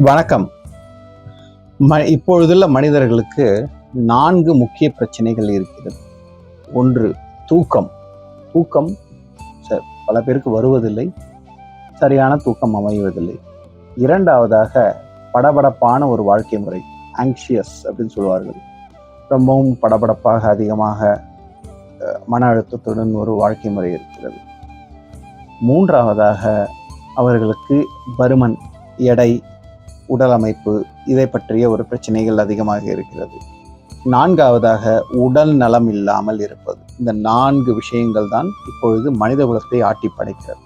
வணக்கம். இப்பொழுதுள்ள மனிதர்களுக்கு 4 முக்கிய பிரச்சனைகள் இருக்கிறது. ஒன்று தூக்கம். தூக்கம் பல பேருக்கு வருவதில்லை, சரியான தூக்கம் அமைவதில்லை. இரண்டாவதாக படபடப்பான ஒரு வாழ்க்கை முறை, ஆங்ஷியஸ் அப்படின்னு சொல்வார்கள். ரொம்பவும் படபடப்பாக அதிகமாக மன அழுத்தத்துடன் ஒரு வாழ்க்கை முறை இருக்கிறது. மூன்றாவதாக அவர்களுக்கு பருமன், எடை, உடல் அமைப்பு, இதை பற்றிய ஒரு பிரச்சனைகள் அதிகமாக இருக்கிறது. நான்காவதாக உடல் நலம் இல்லாமல் இருப்பது. இந்த 4 விஷயங்கள் தான் இப்பொழுது மனித குலத்தை ஆட்டி படைக்கிறது.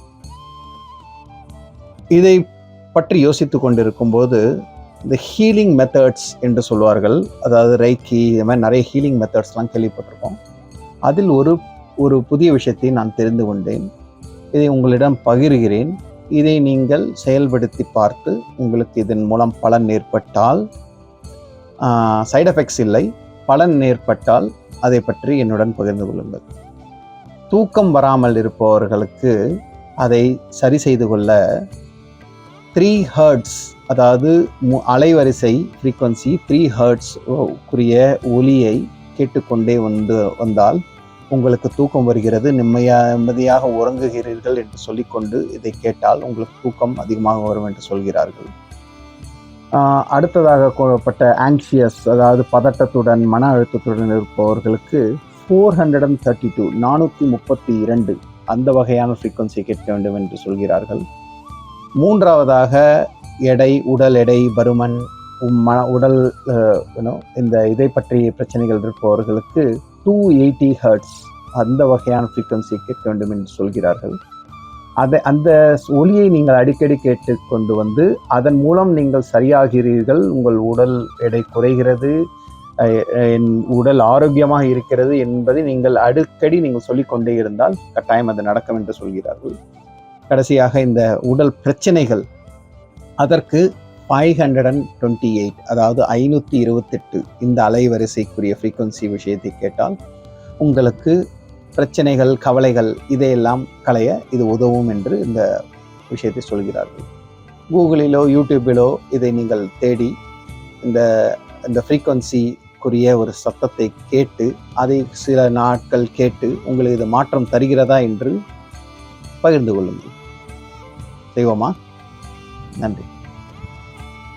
இதை பற்றி யோசித்து கொண்டிருக்கும் போது இந்த ஹீலிங் மெத்தட்ஸ் என்று சொல்வார்கள், அதாவது ரைக்கி, இது மாதிரி நிறைய ஹீலிங் மெத்தட்ஸ்லாம் கேள்விப்பட்டிருக்கோம். அதில் ஒரு புதிய விஷயத்தை நான் தெரிந்து கொண்டேன். இதை உங்களிடம் பகிர்கிறேன். இதை நீங்கள் செயல்படுத்தி பார்த்து உங்களுக்கு இதன் மூலம் பலன் ஏற்பட்டால், சைடு எஃபெக்ட்ஸ் இல்லை, பலன் ஏற்பட்டால் அதை பற்றி என்னுடன் பகிர்ந்து கொள்ளுங்கள். தூக்கம் வராமல் இருப்பவர்களுக்கு அதை சரி செய்து கொள்ள 3 ஹெர்ட்ஸ், அதாவது அலைவரிசை ஃப்ரீக்வன்சி 3 ஹெர்ட்ஸ் உரிய ஒலியை கேட்டுக்கொண்டே வந்தால் உங்களுக்கு தூக்கம் வருகிறது, நிம்மதியாக உறங்குகிறீர்கள் என்று சொல்லிக்கொண்டு இதை கேட்டால் உங்களுக்கு தூக்கம் அதிகமாக வரும் என்று சொல்கிறார்கள். அடுத்ததாக கூறப்பட்ட ஆங்ஷியஸ், அதாவது பதட்டத்துடன் மன அழுத்தத்துடன் இருப்பவர்களுக்கு 432 அந்த வகையான ஃப்ரீக்வன்சியை கேட்க வேண்டும் என்று சொல்கிறார்கள். மூன்றாவதாக உடல் எடை, பருமன், உடல் இதை பற்றிய பிரச்சனைகள் இருப்பவர்களுக்கு 280 ஹெர்ட்ஸ் அந்த வகையான ஃப்ரீக்வன்சியை கேட்க வேண்டும் என்று சொல்கிறார்கள். அந்த ஒலியை நீங்கள் அடிக்கடி கேட்டுக்கொண்டு வந்து அதன் மூலம் நீங்கள் சரியாகிறீர்கள், உங்கள் உடல் எடை குறைகிறது, உடல் ஆரோக்கியமாக இருக்கிறது என்பதை நீங்கள் அடிக்கடி நீங்கள் சொல்லிக்கொண்டே இருந்தால் கட்டாயம் அது நடக்கும் என்று சொல்கிறார்கள். கடைசியாக இந்த உடல் பிரச்சனைகள், அதற்கு 528, அதாவது 528 இந்த அலைவரிசைக்குரிய ஃப்ரீக்வன்சி விஷயத்தை கேட்டால் உங்களுக்கு பிரச்சனைகள், கவலைகள் இதையெல்லாம் களைய இது உதவும் என்று இந்த விஷயத்தை சொல்கிறார்கள். கூகுளிலோ யூடியூபிலோ இதை நீங்கள் தேடி இந்த ஃப்ரீக்வன்சிக்குரிய ஒரு சத்தத்தை கேட்டு அதை சில நாட்கள் கேட்டு உங்களுக்கு இது மாற்றம் தருகிறதா என்று பகிர்ந்து கொள்ளுங்கள். செய்வோமா? நன்றி.